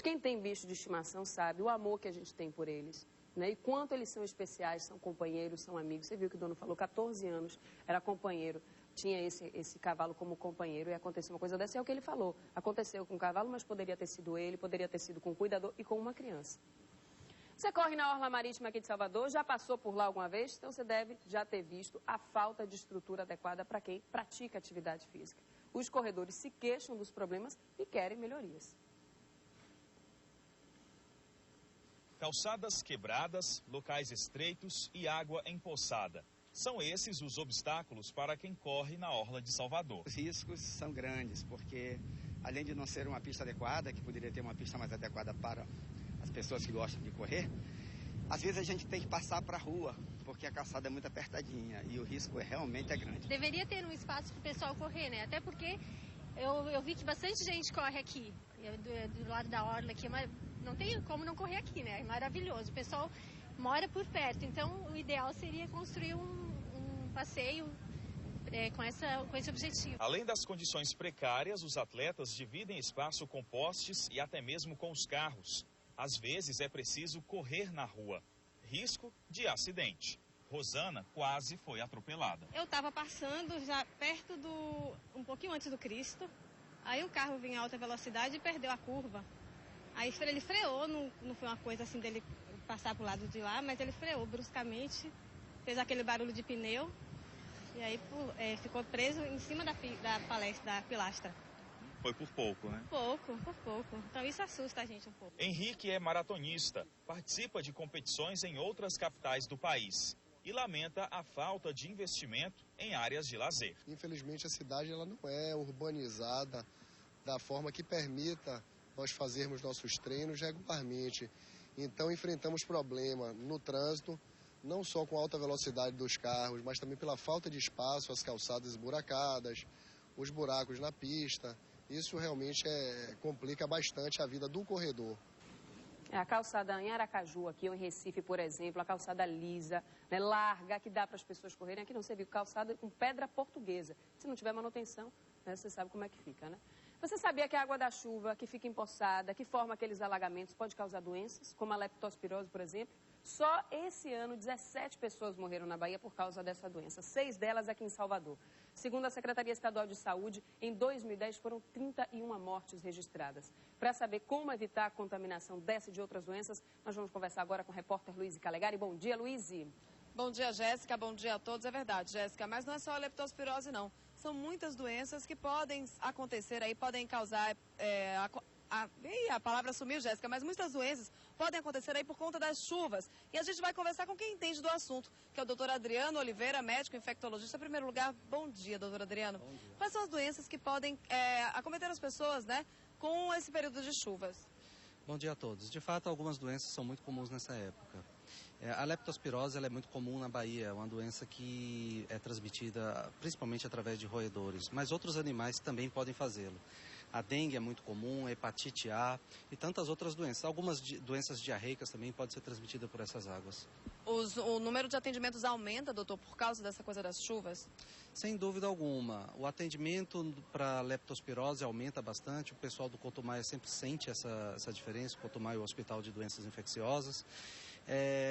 quem tem bicho de estimação sabe o amor que a gente tem por eles, né? E quanto eles são especiais, são companheiros, são amigos. Você viu que o dono falou, 14 anos, era companheiro, tinha esse cavalo como companheiro e aconteceu uma coisa dessa, é o que ele falou. Aconteceu com o cavalo, mas poderia ter sido ele, poderia ter sido com o cuidador e com uma criança. Você corre na Orla Marítima aqui de Salvador, já passou por lá alguma vez? Então você deve já ter visto a falta de estrutura adequada para quem pratica atividade física. Os corredores se queixam dos problemas e querem melhorias. Calçadas quebradas, locais estreitos e água empoçada. São esses os obstáculos para quem corre na Orla de Salvador. Os riscos são grandes, porque além de não ser uma pista adequada, que poderia ter uma pista mais adequada para as pessoas que gostam de correr, às vezes a gente tem que passar para a rua, porque a calçada é muito apertadinha e o risco realmente é grande. Deveria ter um espaço para o pessoal correr, né? Até porque eu vi que bastante gente corre aqui, do lado da orla aqui, mas não tem como não correr aqui, né? É maravilhoso. O pessoal mora por perto, então o ideal seria construir um passeio com esse objetivo. Além das condições precárias, os atletas dividem espaço com postes e até mesmo com os carros. Às vezes é preciso correr na rua. Risco de acidente. Rosana quase foi atropelada. Eu estava passando já perto um pouquinho antes do Cristo. Aí um carro vinha em alta velocidade e perdeu a curva. Aí ele freou, não foi uma coisa assim dele passar para o lado de lá, mas ele freou bruscamente, fez aquele barulho de pneu e aí ficou preso em cima da pilastra. Foi por pouco, né? Por pouco. Então isso assusta a gente um pouco. Henrique é maratonista, participa de competições em outras capitais do país e lamenta a falta de investimento em áreas de lazer. Infelizmente a cidade ela não é urbanizada da forma que permita nós fazermos nossos treinos regularmente. Então enfrentamos problema no trânsito, não só com a alta velocidade dos carros, mas também pela falta de espaço, as calçadas esburacadas, os buracos na pista. Isso realmente complica bastante a vida do corredor. A calçada em Aracaju, aqui ou em Recife, por exemplo, a calçada lisa, né, larga, que dá para as pessoas correrem. Aqui não, você viu, calçada com pedra portuguesa. Se não tiver manutenção, né, você sabe como é que fica, né? Você sabia que a água da chuva, que fica empoçada, que forma aqueles alagamentos, pode causar doenças, como a leptospirose, por exemplo? Só esse ano, 17 pessoas morreram na Bahia por causa dessa doença, 6 delas aqui em Salvador. Segundo a Secretaria Estadual de Saúde, em 2010 foram 31 mortes registradas. Para saber como evitar a contaminação dessa e de outras doenças, nós vamos conversar agora com o repórter Luiz Calegari. Bom dia, Luiz. Bom dia, Jéssica. Bom dia a todos. É verdade, Jéssica, mas não é só a leptospirose, não. São muitas doenças que podem acontecer aí, podem causar... a palavra sumiu, Jéssica, mas muitas doenças podem acontecer aí por conta das chuvas. E a gente vai conversar com quem entende do assunto, que é o doutor Adriano Oliveira, médico infectologista. Em primeiro lugar, bom dia, doutor Adriano. Bom dia. Quais são as doenças que podem acometer as pessoas, né, com esse período de chuvas? Bom dia a todos. De fato, algumas doenças são muito comuns nessa época. A leptospirose ela é muito comum na Bahia, é uma doença que é transmitida principalmente através de roedores, mas outros animais também podem fazê-lo. A dengue é muito comum, a hepatite A e tantas outras doenças. Algumas doenças diarreicas também podem ser transmitidas por essas águas. O número de atendimentos aumenta, doutor, por causa dessa coisa das chuvas? Sem dúvida alguma. O atendimento para leptospirose aumenta bastante. O pessoal do Cotumaia sempre sente essa diferença. O Cotumaia é o Hospital de Doenças Infecciosas.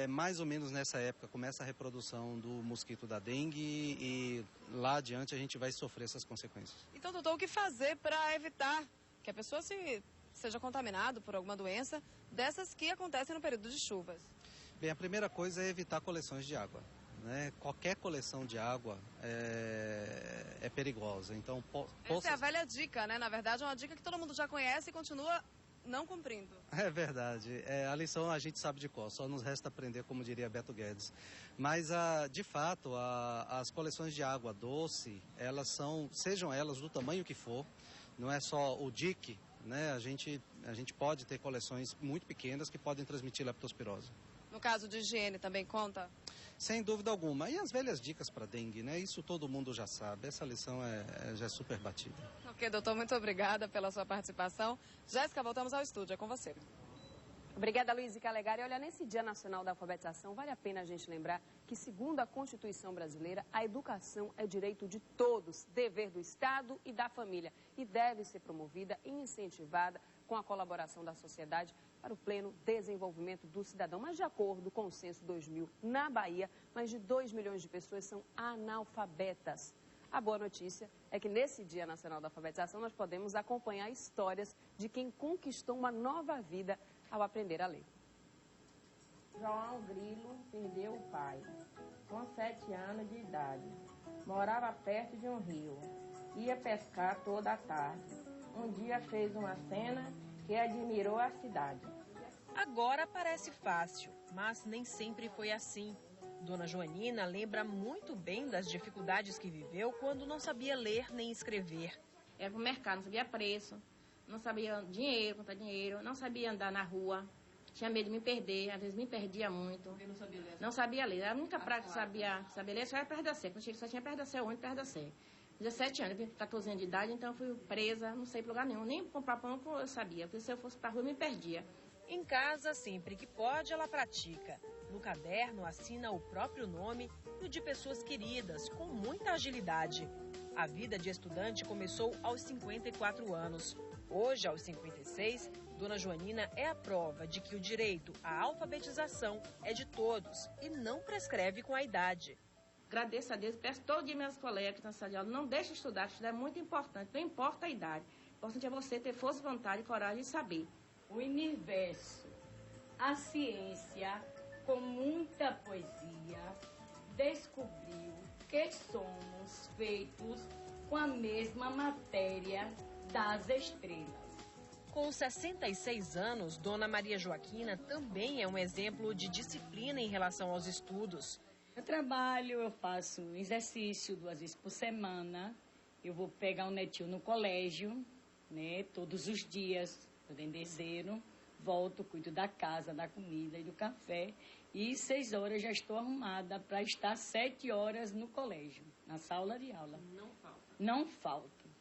Mais ou menos nessa época começa a reprodução do mosquito da dengue e lá adiante a gente vai sofrer essas consequências. Então, doutor, o que fazer para evitar que a pessoa seja contaminada por alguma doença dessas que acontecem no período de chuvas? Bem, a primeira coisa é evitar coleções de água, né? Qualquer coleção de água é perigosa. Então, essa é a velha dica, né? Na verdade, é uma dica que todo mundo já conhece e continua não cumprindo. É verdade. A lição a gente sabe de cor, só nos resta aprender, como diria Beto Guedes. Mas, de fato, as coleções de água doce, sejam elas do tamanho que for, não é só o dique, né? A gente pode ter coleções muito pequenas que podem transmitir leptospirose. No caso de higiene também conta? Sem dúvida alguma. E as velhas dicas para dengue, né? Isso todo mundo já sabe. Essa lição já é super batida. Ok, doutor, muito obrigada pela sua participação. Jéssica, voltamos ao estúdio. É com você. Obrigada, Luiz Calegari. Olha, nesse Dia Nacional da Alfabetização, vale a pena a gente lembrar que, segundo a Constituição brasileira, a educação é direito de todos, dever do Estado e da família, e deve ser promovida e incentivada com a colaboração da sociedade para o pleno desenvolvimento do cidadão. Mas, de acordo com o Censo 2000, na Bahia, mais de 2 milhões de pessoas são analfabetas. A boa notícia é que nesse Dia Nacional da Alfabetização nós podemos acompanhar histórias de quem conquistou uma nova vida ao aprender a ler. João Grilo perdeu o pai, com 7 anos de idade. Morava perto de um rio. Ia pescar toda a tarde. Um dia fez uma cena que admirou a cidade. Agora parece fácil, mas nem sempre foi assim. Dona Joanina lembra muito bem das dificuldades que viveu quando não sabia ler nem escrever. Era pro mercado, não sabia preço, não sabia dinheiro, contar dinheiro, não sabia andar na rua. Tinha medo de me perder, às vezes me perdia muito. Porque não sabia ler? Não sabia ler. A única prática que sabia ler só era perto da sé. Quando cheguei só tinha perto da sé, onde perto da sé. 17 anos, 14 anos de idade, então eu fui presa, não sei para lugar nenhum. Nem comprar pão eu sabia, porque se eu fosse para rua eu me perdia. Em casa, sempre que pode, ela pratica. No caderno, assina o próprio nome e o de pessoas queridas, com muita agilidade. A vida de estudante começou aos 54 anos. Hoje, aos 56, Dona Joanina é a prova de que o direito à alfabetização é de todos e não prescreve com a idade. Agradeço a Deus, peço todo dia meus colegas que estão na sala de aula, não deixe de estudar é muito importante, não importa a idade. O importante é você ter força, vontade e coragem de saber. O universo, a ciência, com muita poesia, descobriu que somos feitos com a mesma matéria das estrelas. Com 66 anos, Dona Maria Joaquina também é um exemplo de disciplina em relação aos estudos. Eu trabalho, eu faço exercício 2 vezes por semana. Eu vou pegar um netinho no colégio, né, todos os dias, no dendezeiro. Volto, cuido da casa, da comida e do café. E 6 horas já estou arrumada para estar 7 horas no colégio, na sala de aula. Não falta. Não falta.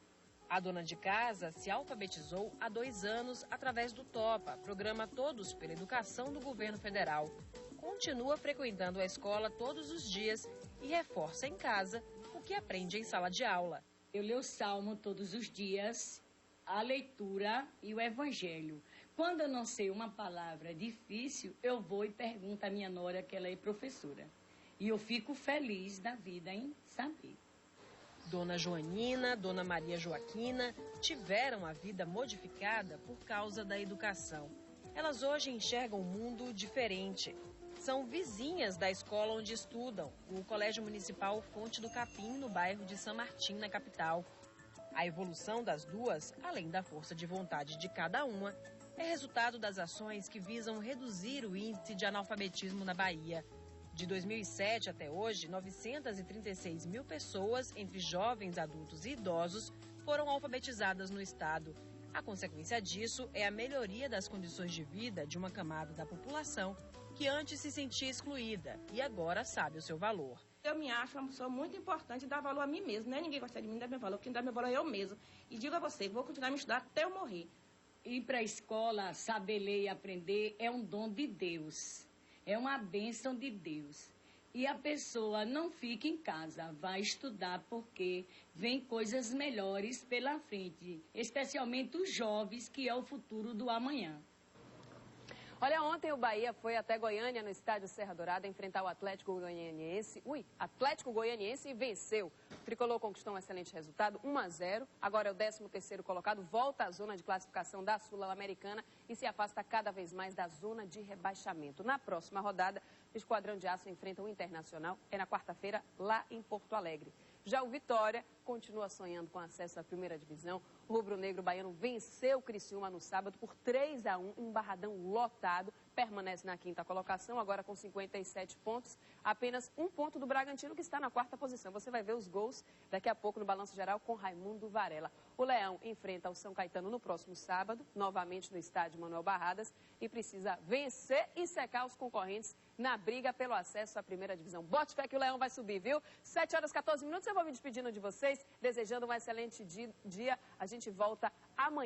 A dona de casa se alfabetizou há 2 anos através do TOPA, Programa Todos pela Educação do Governo Federal. Continua frequentando a escola todos os dias e reforça em casa o que aprende em sala de aula. Eu leio o Salmo todos os dias, a leitura e o Evangelho. Quando eu não sei uma palavra difícil, eu vou e pergunto à minha nora, que ela é professora. E eu fico feliz da vida em saber. Dona Joanina, Dona Maria Joaquina tiveram a vida modificada por causa da educação. Elas hoje enxergam um mundo diferente. São vizinhas da escola onde estudam, o Colégio Municipal Fonte do Capim, no bairro de São Martim, na capital. A evolução das duas, além da força de vontade de cada uma, é resultado das ações que visam reduzir o índice de analfabetismo na Bahia. De 2007 até hoje, 936 mil pessoas, entre jovens, adultos e idosos, foram alfabetizadas no estado. A consequência disso é a melhoria das condições de vida de uma camada da população que antes se sentia excluída e agora sabe o seu valor. Eu me acho uma pessoa muito importante e dar valor a mim mesmo. Não é ninguém gosta de mim, dá meu valor. Quem dá meu valor é eu mesmo. E digo a você que vou continuar a me estudar até eu morrer. Ir para a escola, saber ler e aprender é um dom de Deus. É uma bênção de Deus. E a pessoa não fica em casa, vai estudar porque vem coisas melhores pela frente. Especialmente os jovens, que é o futuro do amanhã. Olha, ontem o Bahia foi até Goiânia, no estádio Serra Dourada, enfrentar o Atlético Goianiense. Atlético Goianiense e venceu. O tricolor conquistou um excelente resultado, 1-0. Agora é o 13º colocado, volta à zona de classificação da Sul-Americana e se afasta cada vez mais da zona de rebaixamento. Na próxima rodada, o Esquadrão de Aço enfrenta o Internacional, é na quarta-feira, lá em Porto Alegre. Já o Vitória continua sonhando com acesso à primeira divisão. O rubro-negro baiano venceu o Criciúma no sábado por 3-1 em Barradão lotado. Permanece na 5ª colocação, agora com 57 pontos. Apenas 1 ponto do Bragantino, que está na 4ª posição. Você vai ver os gols daqui a pouco no Balanço Geral com Raimundo Varela. O Leão enfrenta o São Caetano no próximo sábado, novamente no estádio Manuel Barradas, e precisa vencer e secar os concorrentes na briga pelo acesso à primeira divisão. Bote fé que o Leão vai subir, viu? 7h14. Eu vou me despedindo de vocês, desejando um excelente dia. A gente volta amanhã.